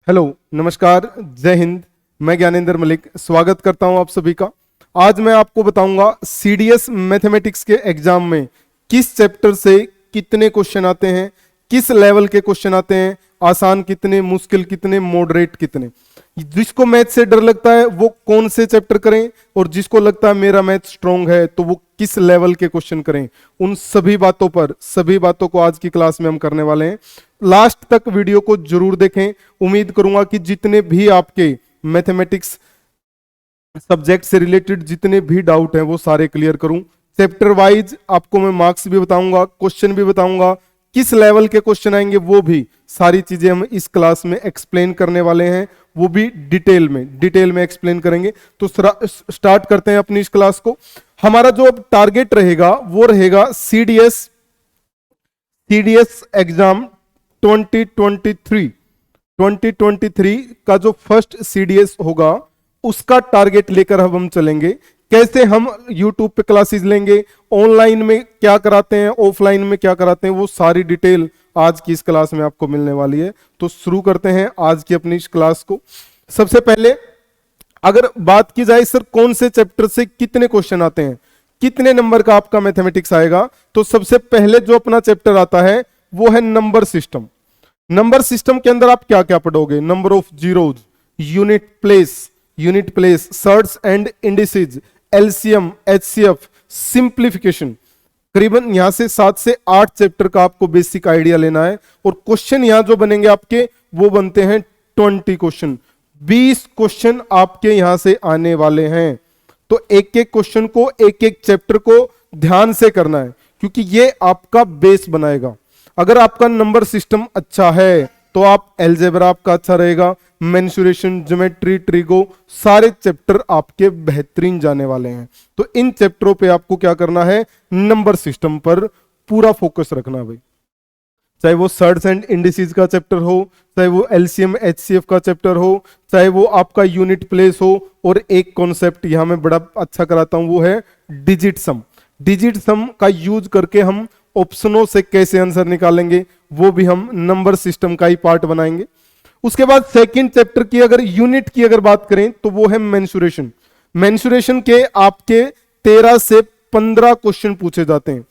Hello, नमस्कार, जय हिंद। मैं ज्ञानेंद्र मलिक स्वागत करता हूं आप सभी का। आज मैं आपको बताऊंगा सीडीएस मैथमेटिक्स के एग्जाम में किस चैप्टर से कितने क्वेश्चन आते हैं, किस लेवल के क्वेश्चन आते हैं, आसान कितने, मुश्किल कितने, मॉडरेट कितने। जिसको मैथ से डर लगता है वो कौन से चैप्टर करें, और जिसको लगता है मेरा मैथ स्ट्रांग है तो वो किस लेवल के क्वेश्चन करें, उन सभी बातों को आज की क्लास में हम करने वाले हैं। लास्ट तक वीडियो को जरूर देखें। उम्मीद करूंगा कि जितने भी आपके मैथमेटिक्स सब्जेक्ट से रिलेटेड जितने भी डाउट हैं वो सारे क्लियर करूं। चैप्टर वाइज आपको मैं मार्क्स भी बताऊंगा, क्वेश्चन भी बताऊंगा, किस लेवल के क्वेश्चन आएंगे वो भी सारी चीजें हम इस क्लास में एक्सप्लेन करने वाले हैं, वो भी डिटेल में एक्सप्लेन करेंगे। तो स्टार्ट करते हैं अपनी इस क्लास को। हमारा जो अब टारगेट रहेगा वो रहेगा सीडीएस एग्जाम 2023 का जो फर्स्ट सीडीएस होगा उसका टारगेट लेकर अब हम चलेंगे। कैसे हम YouTube पे क्लासेस लेंगे, ऑनलाइन में क्या कराते हैं, ऑफलाइन में क्या कराते हैं, वो सारी डिटेल आज की इस क्लास में आपको मिलने वाली है। तो शुरू करते हैं आज की अपनी इस क्लास को। सबसे पहले अगर बात की जाए सर कौन से चैप्टर से कितने क्वेश्चन आते हैं, कितने नंबर का आपका मैथमेटिक्स आएगा, तो सबसे पहले जो अपना चैप्टर आता है वो है नंबर सिस्टम। नंबर सिस्टम के अंदर आप क्या क्या पढ़ोगे? Number of zeros, unit place, shirts and indices, LCM, HCF, simplification. करीबन यहां से 7 से 8 चैप्टर का आपको बेसिक आइडिया लेना है। और क्वेश्चन यहां जो बनेंगे आपके वो बनते हैं 20 क्वेश्चन, 20 क्वेश्चन आपके यहां से आने वाले हैं। तो एक एक क्वेश्चन को, एक एक चैप्टर को ध्यान से करना है, क्योंकि ये आपका बेस बनाएगा। अगर आपका नंबर सिस्टम अच्छा है तो आप अलजेब्रा आपका अच्छा रहेगा, मेंसुरेशन, ज्योमेट्री, ट्रिगो, सारे चैप्टर आपके बेहतरीन जाने वाले हैं। तो इन चैप्टरों पे आपको क्या करना है, नंबर सिस्टम पर पूरा फोकस रखना भाई। चाहे वो सर्ट्स एंड इंडिसेस का चैप्टर हो, चाहे वो एलसीएम एचसीएफ का चैप्टर हो, चाहे वो आपका यूनिट प्लेस हो, और एक कॉन्सेप्ट यहां मैं बड़ा अच्छा कराता हूं वो है डिजिट सम। डिजिट सम का यूज करके हम ऑप्शनों से कैसे आंसर निकालेंगे वो भी हम नंबर सिस्टम का ही पार्ट बनाएंगे। उसके बाद सेकंड चैप्टर की अगर यूनिट की अगर बात करें तो वो है मेंसुरेशन। मेंसुरेशन के आपके 13 से 15 क्वेश्चन पूछे जाते हैं,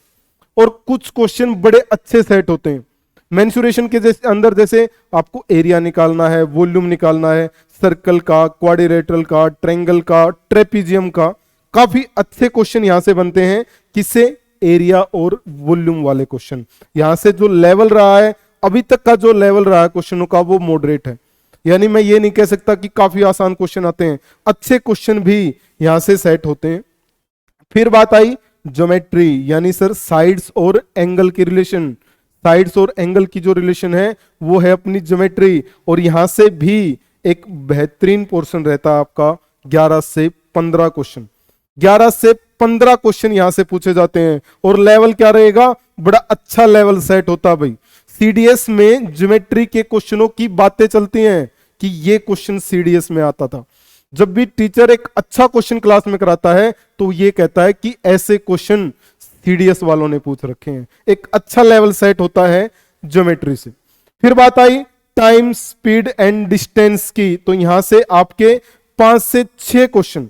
और कुछ क्वेश्चन बड़े अच्छे सेट होते हैं। मेंसुरेशन के अंदर जैसे आपको एरिया निकालना है, वॉल्यूम निकालना है, सर्कल का, क्वाड्रिलेटरल का, ट्रायंगल का, ट्रेपीजियम का, काफी अच्छे क्वेश्चन यहां से बनते हैं। किससे? एरिया और वॉल्यूम वाले क्वेश्चन। यहां से जो लेवल रहा है, अभी तक का जो लेवल रहा है क्वेश्चनों का, वो मॉडरेट है। यानी मैं ये नहीं कह सकता कि काफी आसान क्वेश्चन आते हैं, अच्छे क्वेश्चन भी यहां से सेट होते हैं। फिर बात आई ज्योमेट्री, यानी सर साइड्स और एंगल की रिलेशन। साइड्स और एंगल की जो रिलेशन है वो है अपनी ज्योमेट्री, और यहां से भी एक बेहतरीन पोर्शन रहता है आपका 11 से 15 क्वेश्चन। 11 से 15 क्वेश्चन यहां से पूछे जाते हैं, और लेवल क्या रहेगा? बड़ा अच्छा लेवल सेट होता है भाई। सीडीएस में ज्योमेट्री के क्वेश्चनों की बातें चलती हैं कि ये क्वेश्चन सीडीएस में आता था। जब भी टीचर एक अच्छा क्वेश्चन क्लास में कराता है तो ये कहता है कि ऐसे क्वेश्चन सीडीएस वालों ने पूछ रखे हैं। एक अच्छा लेवल सेट होता है ज्योमेट्री से। फिर बात आई टाइम, स्पीड एंड डिस्टेंस की, तो यहां से आपके 5 से 6 क्वेश्चन,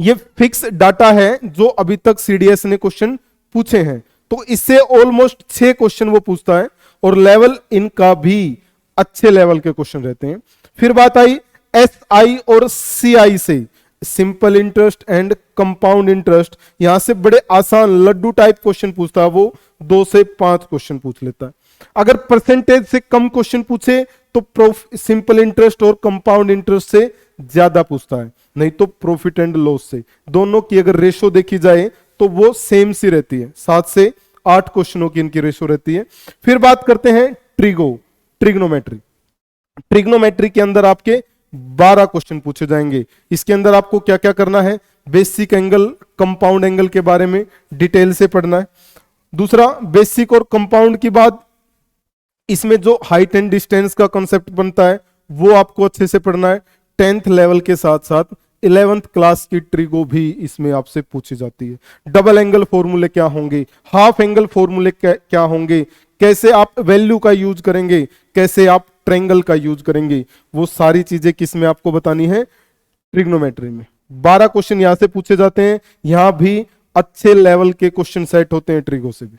ये फिक्स डाटा है जो अभी तक सीडीएस ने क्वेश्चन पूछे हैं। तो इससे ऑलमोस्ट 6 क्वेश्चन वो पूछता है, और लेवल इनका भी अच्छे लेवल के क्वेश्चन रहते हैं। फिर बात आई एसआई और सीआई से, simple interest and compound interest. यहां से बड़े आसान लड्डू टाइप क्वेश्चन पूछता है, वो 2 से 5 क्वेश्चन पूछ लेता है। अगर परसेंटेज से कम क्वेश्चन पूछे तो सिंपल इंटरेस्ट और कंपाउंड इंटरेस्ट से ज्यादा पूछता है, नहीं तो प्रॉफिट एंड लॉस से। दोनों की अगर रेशो देखी जाए तो वो सेम सी रहती है, 7 से 8 क्वेश्चनों की इनकी रेशो रहती है। फिर बात करते हैं ट्रिग्नोमेट्री। ट्रिग्नोमेट्री के अंदर आपके 12 क्वेश्चन पूछे जाएंगे। इसके अंदर आपको क्या क्या करना है? बेसिक एंगल, कंपाउंड एंगल के बारे में डिटेल से पढ़ना है। दूसरा, बेसिक और कंपाउंड की बात, इसमें जो हाइट एंड डिस्टेंस का कॉन्सेप्ट बनता है वो आपको अच्छे से पढ़ना है। 10th लेवल के साथ साथ 11th क्लास की ट्रिगो भी इसमें आपसे पूछी जाती है। डबल एंगल फॉर्मूले क्या होंगे, हाफ एंगल फॉर्मूले क्या होंगे, कैसे आप वैल्यू का यूज करेंगे, कैसे आप ट्रायंगल का यूज करेंगे, वो सारी चीजें किस में आपको बतानी है, ट्रिग्नोमेट्री में। 12 क्वेश्चन यहां से पूछे जाते हैं, यहां भी अच्छे लेवल के क्वेश्चन सेट होते हैं ट्रिगो से भी।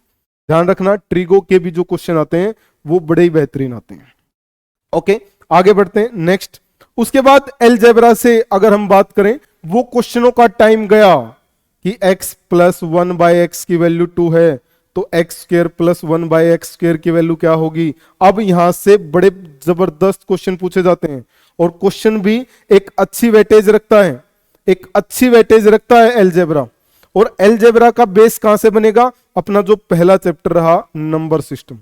ध्यान रखना, ट्रिगो के भी जो क्वेश्चन आते हैं वो बड़े ही बेहतरीन आते हैं। ओके, आगे बढ़ते हैं नेक्स्ट। उसके बाद अलजेब्रा से अगर हम बात करें, वो क्वेश्चनों का टाइम गया कि x प्लस 1/x की वैल्यू 2 है, तो x square plus 1/x square की वैल्यू क्या होगी। अब यहां से बड़े जबरदस्त क्वेश्चन पूछे जाते हैं, और क्वेश्चन भी एक अच्छी वेटेज रखता है, एक अच्छी वेटेज रखता है अलजेब्रा। और अलजेब्रा का बेस कहां से बनेगा, अपना जो पहला चैप्टर रहा नंबर सिस्टम।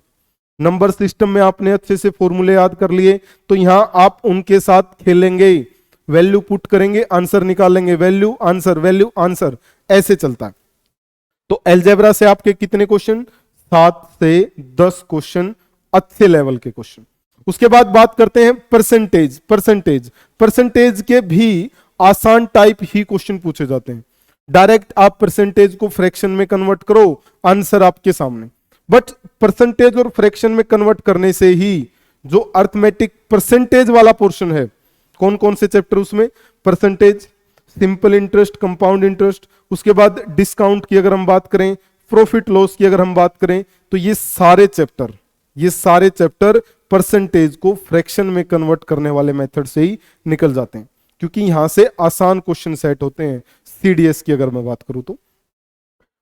नंबर सिस्टम में आपने अच्छे से फॉर्मूले याद कर लिए, तो यहां आप उनके साथ खेलेंगे, वैल्यू पुट करेंगे, आंसर निकालेंगे, वैल्यू आंसर, ऐसे चलता है। तो अलजेब्रा से आपके कितने क्वेश्चन, 7 से 10 क्वेश्चन अच्छे लेवल के क्वेश्चन। उसके बाद बात करते हैं परसेंटेज के भी आसान टाइप ही क्वेश्चन पूछे जाते हैं। डायरेक्ट आप परसेंटेज को फ्रैक्शन में कन्वर्ट करो, आंसर आपके सामने। बट परसेंटेज और फ्रैक्शन में कन्वर्ट करने से ही जो अर्थमेटिक परसेंटेज वाला पोर्शन है, कौन कौन से चैप्टर उसमें, percentage, simple interest, compound interest, उसके बाद डिस्काउंट की अगर हम बात करें, प्रॉफिट लॉस की अगर हम बात करें, तो ये सारे चैप्टर परसेंटेज को फ्रैक्शन में कन्वर्ट करने वाले मेथड से ही निकल जाते हैं, क्योंकि यहां से आसान क्वेश्चन सेट होते हैं। सीडीएस की अगर मैं बात करूं तो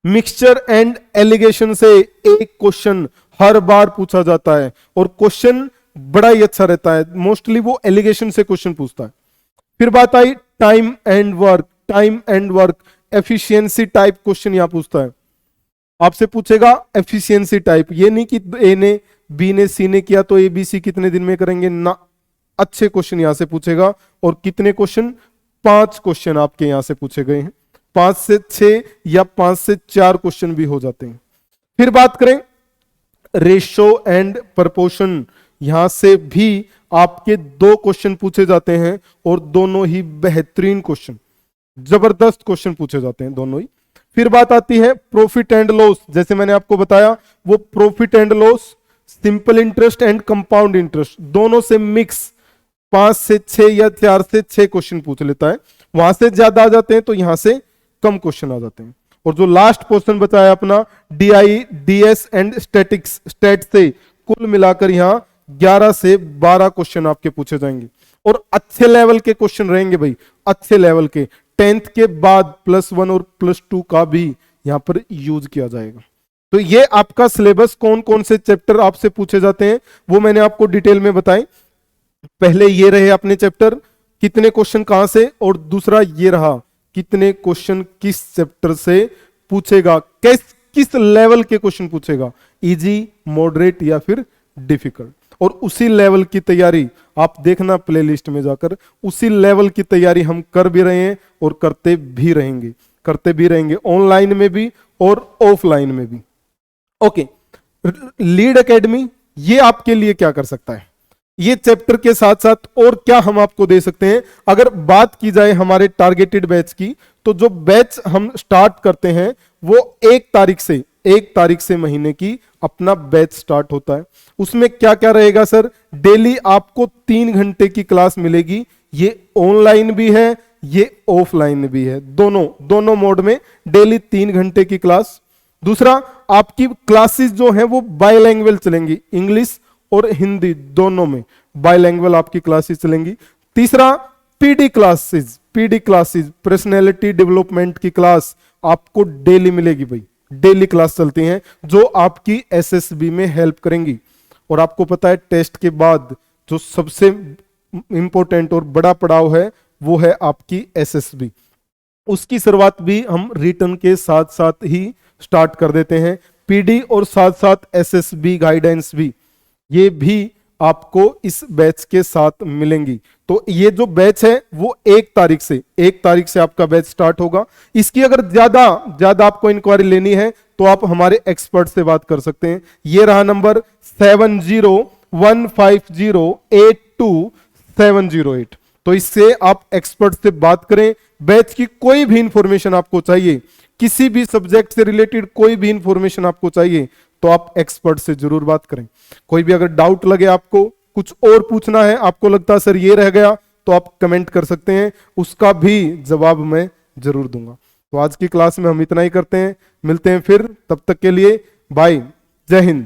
मिक्सचर एंड एलिगेशन से एक क्वेश्चन हर बार पूछा जाता है, और क्वेश्चन बड़ा ही अच्छा रहता है, मोस्टली वो एलिगेशन से क्वेश्चन पूछता है। फिर बात आई time and work, efficiency type question यहां पूछता है, आपसे पूछेगा एफिशिएंसी टाइप, ये नहीं कि ए ने बी ने सी ने किया तो ए बी सी कितने दिन में करेंगे ना, अच्छे क्वेश्चन यहां से पूछेगा। और कितने क्वेश्चन, 5 क्वेश्चन आपके यहां से पूछे गए हैं, 5 से 6 या 5 से 4 क्वेश्चन भी हो जाते हैं। फिर बात करें रेशो एंड प्रपोर्शन, यहां से भी आपके 2 क्वेश्चन पूछे जाते हैं, और दोनों ही बेहतरीन क्वेश्चन, जबरदस्त क्वेश्चन पूछे जाते हैं दोनों ही। फिर बात आती है प्रॉफिट एंड लॉस, जैसे मैंने आपको बताया वो profit and loss, simple interest and compound interest, दोनों से मिक्स 5 से 6 या 4 से 6 क्वेश्चन पूछ लेता है। वहां से ज्यादा आ जाते हैं तो यहां से कम क्वेश्चन आ जाते हैं। और जो लास्ट क्वेश्चन बचा है अपना DI, DS and statics, stat से कुल मिलाकर यहां 11 से 12 क्वेश्चन आपके पूछे जाएंगे, और अच्छे लेवल के क्वेश्चन रहेंगे भाई, अच्छे लेवल के। 10th के बाद +1 और +2 का भी यहां पर यूज किया जाएगा। तो ये आपका सिलेबस, कौन कौन से चैप्टर आपसे पूछे जाते हैं वो मैंने आपको डिटेल में बताए। पहले ये रहे अपने चैप्टर, कितने क्वेश्चन कहां से, और दूसरा ये रहा कितने क्वेश्चन किस चैप्टर से पूछेगा, किस लेवल के क्वेश्चन पूछेगा, इजी, मॉडरेट या फिर डिफिकल्ट। और उसी लेवल की तैयारी आप देखना प्लेलिस्ट में जाकर, उसी लेवल की तैयारी हम कर भी रहे हैं और करते भी रहेंगे ऑनलाइन में भी और ऑफलाइन में भी। ओके, लीड एकेडमी ये आपके लिए क्या कर सकता है, ये चैप्टर के साथ साथ और क्या हम आपको दे सकते हैं। अगर बात की जाए हमारे टारगेटेड बैच की, तो जो बैच हम स्टार्ट करते हैं वो 1 तारीख से महीने की अपना बैच स्टार्ट होता है। उसमें क्या क्या रहेगा सर, डेली आपको 3 घंटे की क्लास मिलेगी, ये ऑनलाइन भी है ये ऑफलाइन भी है, दोनों मोड में डेली 3 घंटे की क्लास। दूसरा, आपकी क्लासेस जो है वो बायलैंग्वेज चलेंगी, इंग्लिश और हिंदी दोनों में बायलैंग्वेज आपकी क्लासेस चलेंगी। तीसरा, पीडी क्लासेस पर्सनैलिटी डेवलपमेंट की क्लास आपको डेली मिलेगी भाई, डेली क्लास चलती हैं जो आपकी एसएसबी में हेल्प करेंगी। और आपको पता है टेस्ट के बाद जो सबसे इंपॉर्टेंट और बड़ा पड़ाव है वो है आपकी एसएसबी, उसकी शुरुआत भी हम रिटर्न के साथ साथ ही स्टार्ट कर देते हैं। पीडी और साथ साथ एसएसबी गाइडेंस भी, ये भी आपको इस बैच के साथ मिलेंगी। तो ये जो बैच है वो 1 तारीख से आपका बैच स्टार्ट होगा। इसकी अगर ज्यादा आपको इंक्वायरी लेनी है तो आप हमारे एक्सपर्ट से बात कर सकते हैं। ये रहा नंबर 7015082708। तो इससे आप एक्सपर्ट से बात करें। बैच की कोई भी इंफॉर्मेशन आपको चाहिए, किसी भी सब्जेक्ट से रिलेटेड कोई भी इंफॉर्मेशन आपको चाहिए, तो आप एक्सपर्ट से जरूर बात करें। कोई भी अगर डाउट लगे आपको, कुछ और पूछना है, आपको लगता है सर ये रह गया, तो आप कमेंट कर सकते हैं, उसका भी जवाब मैं जरूर दूंगा। तो आज की क्लास में हम इतना ही करते हैं, मिलते हैं फिर, तब तक के लिए बाय, जय हिंद।